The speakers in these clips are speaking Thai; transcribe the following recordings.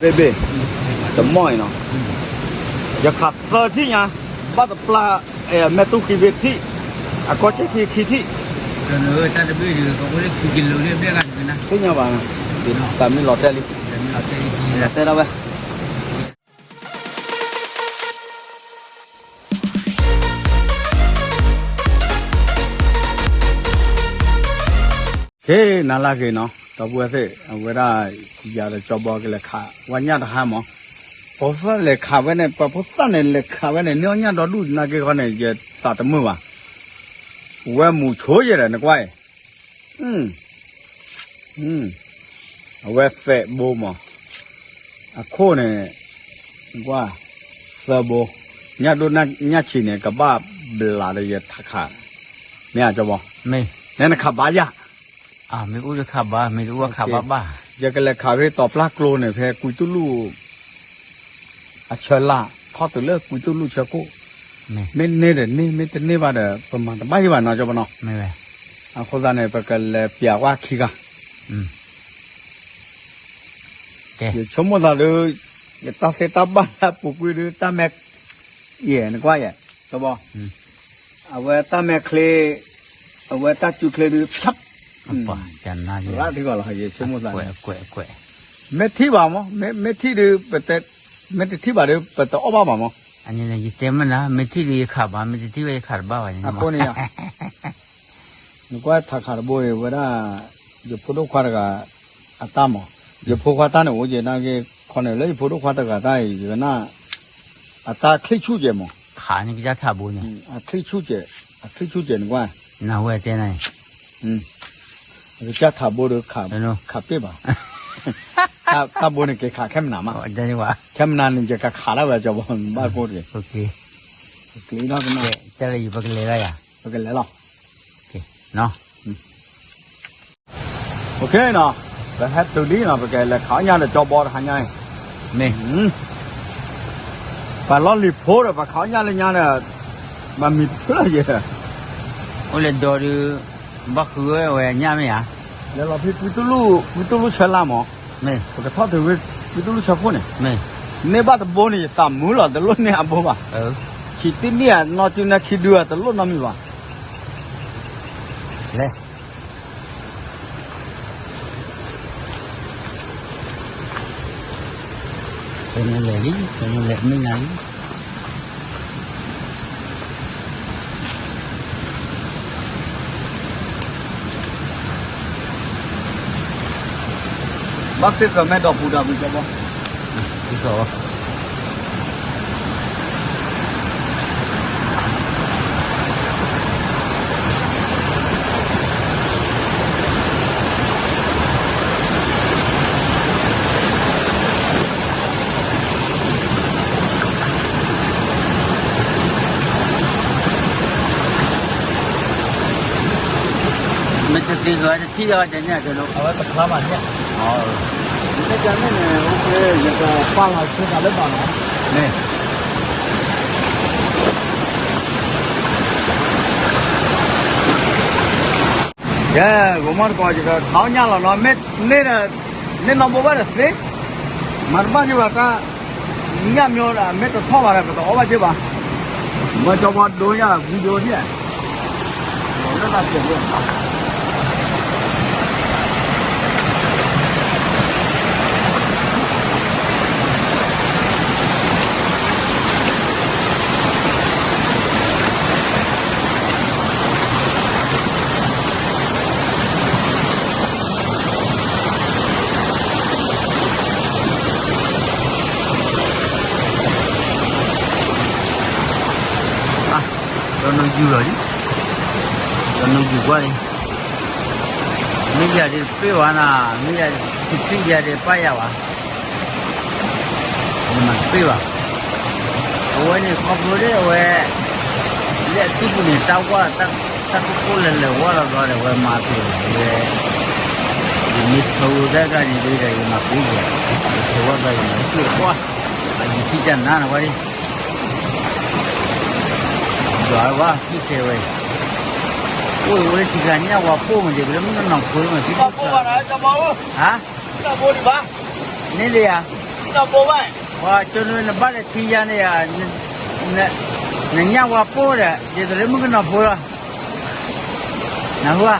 贝贝，怎么样？要看色体呀，把它ปลาไม่ต้องกินเวทีก็จะขี้ที่แต่เบี้ยก็ไม่ได้กินเลยเบี้ยกันนะเป็นยังไงแต่ไม่หลอดได้เลยหลอดได้แล้วเว้ยเฮ้น่ารักเนาะตัวบัวสิเวลาอยากจะจอบบอกเลยค่ะวันนี้ทำมั้งพอสั่งเลยค่ะวันนี้พอสั่งเลยค่ะวันนี้เนี่ยเนี่ยเราดูนักเขาเนี่ยจะตัดมือวะว่าหมูช่วยอะไรนะก้อยว่าเสะโบมั้งโคเนี่ยว่าเสะโบเนี่ยดูนักเนี่ยชีเนี่ยกับบ้าเบลาเลยทักขาเนี่ยจะบอกไม่เนี่ยนะขับบ้ายะไม่รู้จะขับบ้าไม่รู้ว่าขับบ้าอยากเลยขับไปต่อปลากโลเนี่ยเพกุยตุลูเชล่าพอตัวเลิกกุยตุลูเชกุไม่เนี่ยเดี๋ยวนี่ไม่แต่เนี่ยว่าเดี๋ยวประมาณไม่ว่าน่าจะบ้านเนาะไม่เลยคนนั้นเนี่ยไปกันเลยเปียกว่าขี้กันชมว่าเลยตาเสตาบ้านปุกุยดูตาแม็กเย่นึกว่าเย่ตัวบ่เอาไว้ตาแม็กเคลเอาไว้ตาจุเคลดูชับป่ะจันน่าจะว่าที่ก่อนเราเย่ชมว่าแกว่เม็ดที่บ่ามั้งเม็ดที่ดูเปิดเม็ดที่บ่าดูเปิดตัวอ้อบ้ามั้งอันนี้เนี่ยเต็มนะไม่ที่ดีขับบ้าไม่ที่ไปขับบ้าอย่างนี้คนนี้นึกว่าถ้าขับบ่อยเวลาจะพูดควาดกับอาตามจะพูดควาดนั่นโอ้ยนั่นก็คนนี้เลยพูดควาดกับได้ยังน่าอาตาคลิกชูเจมั้งขานี่ก็จะทับบุญเนี่ยคลิกชูเจนึกว่าน่าเว้ยเจ้าไหนจะทับบุญหรือขับเป๊ะบ่ถ้าบุญเนี่ยแกขาแค่หนามาจะนี่ว่าแค่หนานี่จะขาแล้วจะบอกบ้าพูดเลยโอเคนี่น่าเป็นน่าจะอะไรอยู่ปกติเลยอ่ะปกติเลยหรอโอเคเนาะโอเคเนาะแต่ให้ตัวนี้เนาะปกติเลยขาเนี่ยจะจอบอลหันยังนี่ปลาล้อลิโพดปลาขาเนี่ยเลยเนี่ยมันมีเพื่อเยอะโอ้เลยดูดูบักคือเว้ยเนี่ยไม่อ่ะแล้วเราพี่วิตุลูเชล่ามั้งไม่ปกติทอดถึงวิตุลูเชฟเนี่ยไม่เนี่ยบ้านตะโบนี่สามมื้อหรอแต่รุ่นเนี่ยบ่ป่ะคิดที่เนี่ยนอจุนคิดดูแต่รุ่นน้ำมีป่ะเลยเป็นอะไรดิเป็นอะไรไม่ไงบักเตอร์แม่ดอกบูดาบุจบ่ที่เขามันจะตีก็จะที่เราจะเนี่ยจะรู้เอาไว้ตะคร้ามันเนี่ยนี่จะไม่เนี่ยโอเคอยากจะฟังเราชื่ออะไรบ้างเนี่ยเย้ผมมาก่อนจะเขาเนี่ยเราเนาะเนี่ยน้องบอกว่าสิมันบ้านอยู่ว่าก็เนี่ยมีอะไรไม่ต้องท่ออะไรก็ต้องเอาไว้ใช่ป่ะมาจะมาดูเนี่ยวิดีโอเนี่ยเราได้เก็บไว้nó dừa đi nó dừa quá đi bây giờ thì bây giờ là bây giờ thì bây giờ thì bây giờ à nhưng mà bây giờ ôi này không có đấy ôi để tiếp tục này tao quá tao cũng cố lên là quá là rồi ôi mà thì mình thâu ra cái gì đây là mà bây giờ thâu ra đây nó chưa quá anh chỉ chân na quá đi giỏi quá cái kêu này ôi ôi chỉ là nhau qua phố mà chỉ có nó nòng phố mà chỉ có phố vào đấy cho bố hả cho bố đi ba nên đi à nó bố vậy wa cho nên là bắt thì ya này à nè nhà wa po đấy để rồi mình cái nào po rồi nào hoa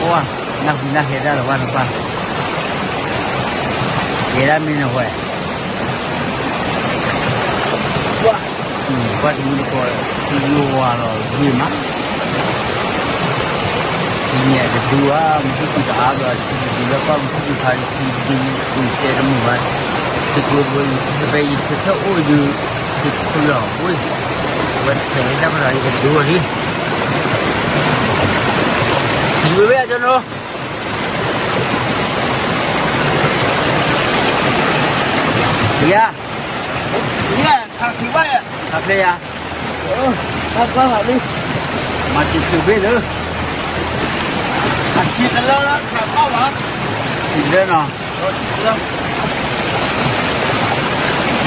hoa nào hiện ra là hoa nó hiện ra mình là hoa qua thì mình có nhiều hoa rồi gì mà ini ada dua mungkin kita ada juga apa mungkin kita di share semua sekolah sebagai cerita oju sekolah oi buat saya dah berani kedua ni dua aja no ya iya kaki vậy apa ya apa hal ni mati cuba tu kaki telah khám bao hả tidak no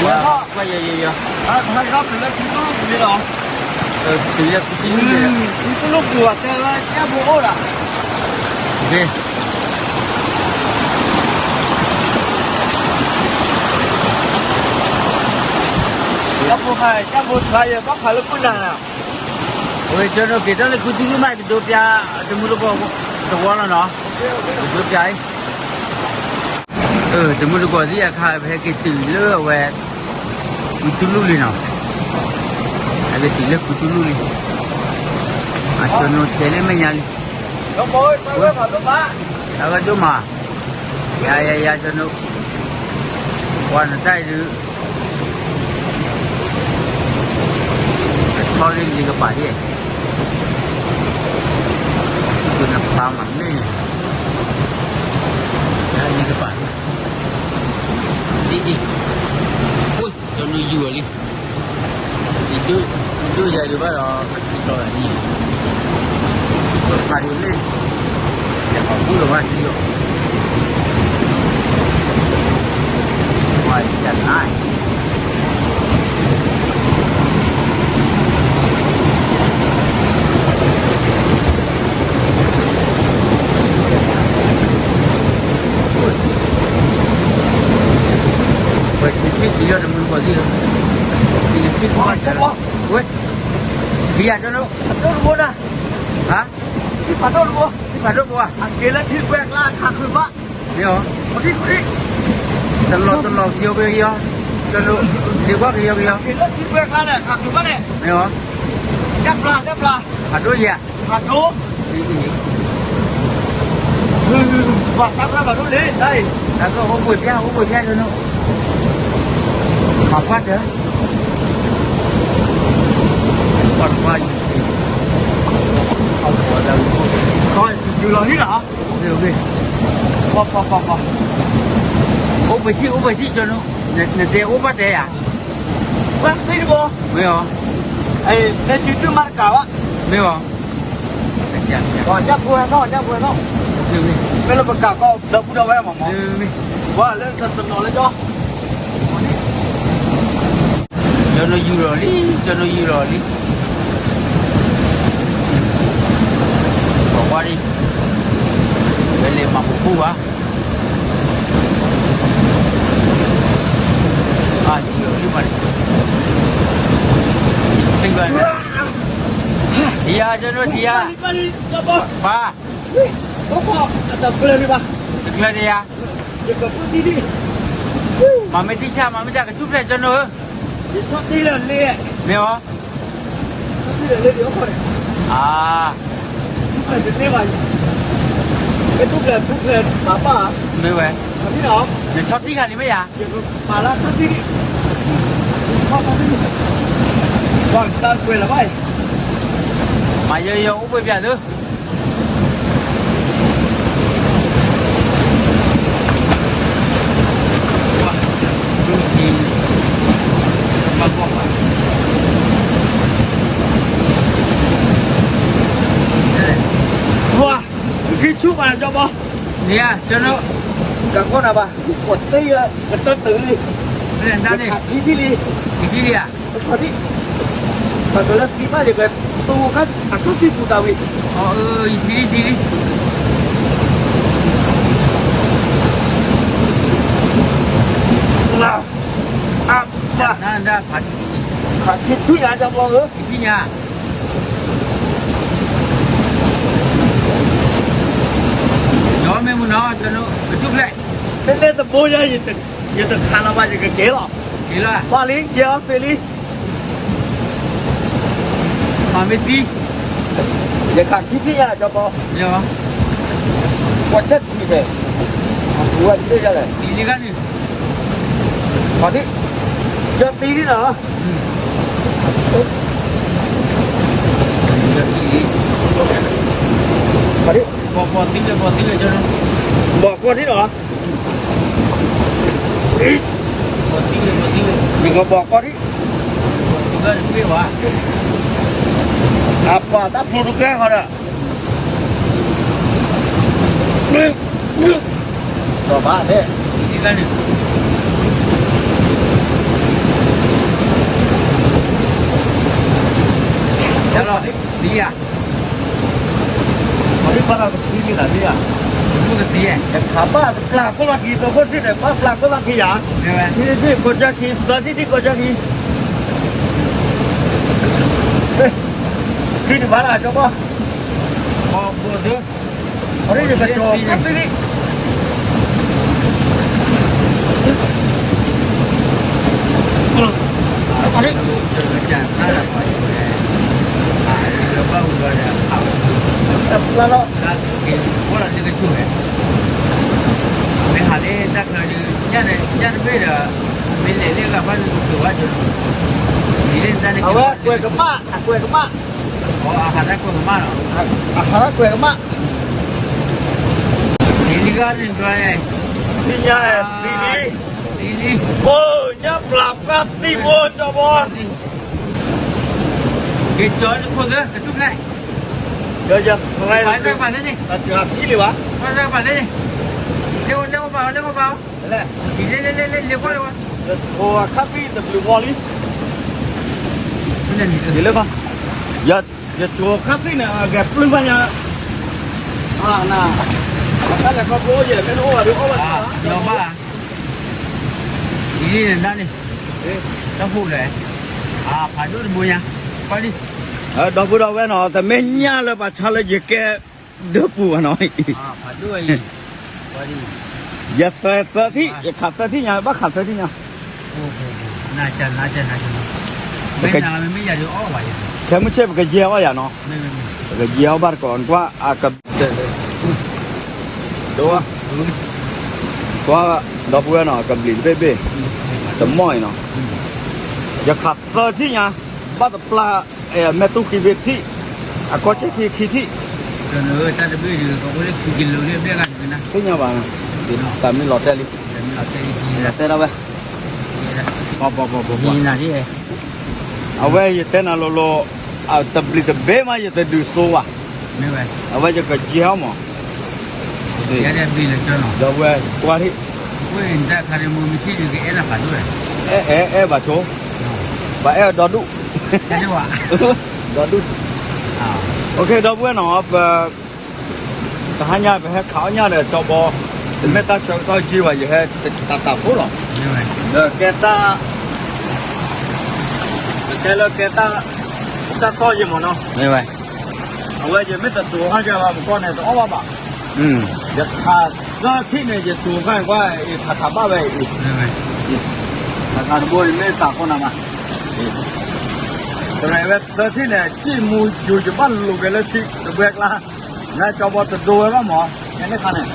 ya apa ya hai góc thì nó chỉ có gì đó tidak kucing ni itu lúc buat lah ya bố lah okey chắc bố thay có phải lúc nào oi cho nó kita le kucing ni mai do pia temu lu ko to wala no do pia ai temu lu ko dia khai phe ke ti le we kutulu li no ale ti le kutulu li cho nó tele me nyali nó bố phải phải lúc ba daga do ma ya cho nó quan tai du thôi đi gì cái phải gì tôi nằm phao mặn đi như cái phải đi ui cho nó vừa đi thì chưa giờ được bắt đầu rồi là gì tôi phải đi lên để họ cứu được ai chưa ngoài chẳng ai bây giờ mình có gì không? Thì cái quan trọng là, ui, bây giờ cho nó luôn à hả? thì phải đâu luôn Cái phải đâu à? ăn kia là thịt quẹt là khạc hơn vợ Hiểu không? có đi Tần lọt nhiều cái gì không? Cho nó nhiều quá cái gì không? kia là thịt quẹt là này khạc hơn vợ này Hiểu không? đép là Hạt đôi gì à? khạc đố Cái gì? và cắt ra vào đốt đi đây Đã có bùi theo cho nó học phát nữa còn qua không có đâu rồi từ lời hít hả được đi vào ốp phải chi cho nó để ốp bắt đấy à quẹt đi bố biết không ấy nên chỉ chưa mặt cả á biết không chắc rồi chắc vừa nó được đi bây giờ mặt cả có đập đâu em mà được đi qua lên thật nó lên cho nó dư rồi đi bỏ qua đi để lên mặt một khu á dư rồi đi mà đi về thì cho nó thì ba có tập lên đi ba được lên đi à được tập đi đi mà mấy tí xa mà mấy ra cái chút này cho nó thì thoát đi là liền biết không đi là lên đi rồi phải được đi vậy cái thuốc lên bà biết vậy mà biết không để cho tí cả đi mấy à mà là thoát đi vâng ta quyền là vậy mà giờ cũng bây giờ nữa wow cái chút mà cho bò nè cho nó cả con nào bà quật tây là cái tân tử đi lên ra đi đi à có đi mà tôi là khi mà giờ cái tu các các sư phụ tao đi đi ได้ผัด ขาดคิดที่งานจะบอกเหรอ ที่เนี่ยย้อนไม่มุนเอาจนกระจุกเลย เล่นแต่โบยยังจะคาราบาจะเก๋หรอ กี่ละ ฟาลิเกียร์เฟลิ มาไม่ตี อย่าขาดคิดที่งานจะบอก เดี๋ยว ว่าจะที่ไหนดูว่าที่ไหน ตีนี่กันนี่ ขอที่จะตีที่ไหน จะตี ขอที่ พอตีเลยจน บอกว่าที่ไหน พอตีเลย มึงก็บอกว่าที่ ตีก็ไม่ว่า apa tak perlu kan ada coba deh ตีกันนี่จะรอตีอ่ะ Mari para ke sini lah dia ลูกตีอ่ะ dan apa pelaku lagi tu pun tidak apa pelaku lagi ya ใช่ไหม ini kerja ki tadi di kerja ki di mana coba พอปวดด้วย hari ni betul kan ini hari จะจัดหน้าไปเลยแล้วก็อุดรเนี่ยเอา lalu การกินพวกเราจะช่วยไม่หาเลยถ้าเกิดยันไปเด้อไม่เลี้ยงกับมันตัวว่าจะมีเล่นได้ awak kue kemak อ๋ออาหารได้คนมากหรอ ahara kue kemak นี่ก็นี่ตัวใหญ่ นี่ไงนี่ นี่ โอ้ยปรับกับที่โบจะบอล เกิดจอดคนเด้อกระตุ้นได้ เดี๋ยวจะอะไร ไปได้ไปได้นี่ ตัดขาดที่เลยวะ ไปได้ไปได้นี่เร็วเบานั่นแหละ เร็วกว่าเลยวะ โอ้คาเฟ่แต่บลูบอลลี่ มันจะหนี ดีเลยปะอย่าตัวคาเฟ่เนี่ยแกปลื้มปัญญาน่ะนั่นแหละเขาโบยไม่รู้ว่าดูเขาว่า เดี๋ยวบ้านี่นั่นนี่ต้องพูดเลยผ่านด้วยบุญยังไปดิ ดอกบัวดอกแวนอ๋อแต่ไม่เนี่ยเลยปะชาเลยจะแกเดือบปูหน่อย ผ่านด้วยไปดิ อย่าเตะที่อย่าขัดเตะที่เนี่ยบ้าขัดเตะที่เนี่ย โอ้โหน่าจะไม่นานไม่อยากจะอ้อไหว แค่ไม่ใช่เป็นกระเจียวอ่ะเนาะ ไม่ กระเจียวบ้านก่อนว่ากับดูว่าดอกบัวเนาะกับหลินเบ้แต่ม้อยเนาะอย่าขัดเตะที่เนี่ยบ้านปลาแม่ตุ้กีเวทีก็จะขี้ที่ เดี๋ยวถ้าจะไปดูเขาก็เรียกกินเลยเรียกกันนะ ที่เนี่ยบ้างแต่ไม่หลอดแต่ลิ เราจะดี หลอดแต่ละเว้ยพอ มีนาที่ไหน เอาไว้ยัดแต่น่ะโลเอาตะบลิตะเบ้มายัดแต่ดูโซ่อะ ไม่ไหว เอาไว้จะกระเจียวมั้ง อย่าได้บีเลยจ้าเนาะ เดี๋ยวเว้ยกว่าที่ เว้ยแต่คาริมูมีที่อยู่กับเอ็นละผ่านด้วย บาโชบาดอดุ ใช่ไหมวะ ดอดุโอเคดอกบัวเนาะแต่หายาไปให้ขาวเนี่ยเดี๋ยวจอบอแต่ไม่ตัดช่อจีว่าอย่าให้ตัดพูดหรอก ไม่ไหว เดี๋ยวแกตาแกตาต่อยังมั้งเนาะ ไม่ไหว เอาไว้จะไม่ตัดตัวเขาจะว่ามันก้อนไหนตัวอ้อบ่ะจะขาดก็ที่เนี่ยจะตัวง่ายกว่าไอ้ขาบ้าไปอีก ไม่ไหว ขาบัวไม่ตัดคนน่ะมาตรงไหนเว้ยตัวที่เนี่ยที่มูอยู่จะบ้านลูกกันแล้วที่ตัวเบกละนายจอบอตัวด้วยว่าหมอยังไม่ทันเนี่ย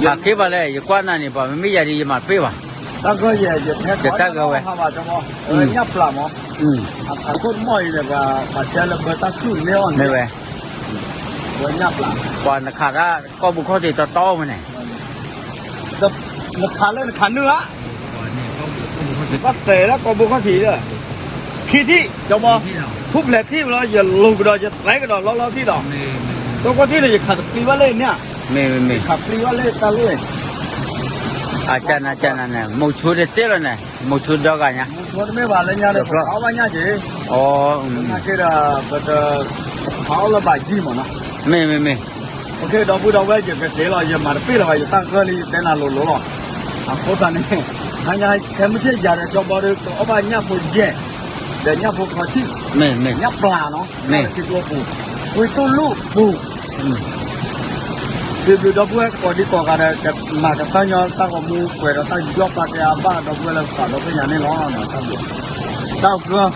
อยากคิดว่าเลยอยู่กว่านั้นนี่ป่ะไม่อยากดีมาเปี้ยวะ ตาก็แย่จะแพ้จะว่าจะหมอยับปลาหมอถ้าคนม่อยเนี่ยก็มาเจอแล้วก็ตัดขึ้นเนี่ย ไม่ไหว ก็ยับปลา ก่อนขาดก็บุคคลที่ต่อมาเนี่ย จะขาเล่นขาเนื้อก็เตะแล้วก็บุกเข้าทีเลยขี้ที่จะมองทุบแหลกที่เราอย่าลงกระดอจะไหลกระดอล้อที่ดอกตัวก็ที่เราจะขัดปลีว่าเล่นเนี่ย ไม่ ขัดปลีว่าเล่นตาเล่น อาจารย์นั่นเนี่ยมูชูเด็ดเต้เลยเนี่ยมูชูดอกกันเนี่ย มันไม่ว่าเลยเนี่ยเดี๋ยวเขาว่าเนี่ยจี อ๋อ น่าเชื่อแต่เขาละบาดจีมั้งนะ ไม่ โอเคดอกพูดเอาไว้จะเกษตรเราจะมาปีเราจะตั้งเครื่องนี้แต่น่าหล่อ好的呢，人家看不见家的叫包的，我把人家不接，人家不客气，没人家不拉喏，没去做不，会走路不，是不是都不会搞的搞的，这马上三年大个木，或者大脚把这样把都不会来搞到被人家老了呢，差不多，大哥。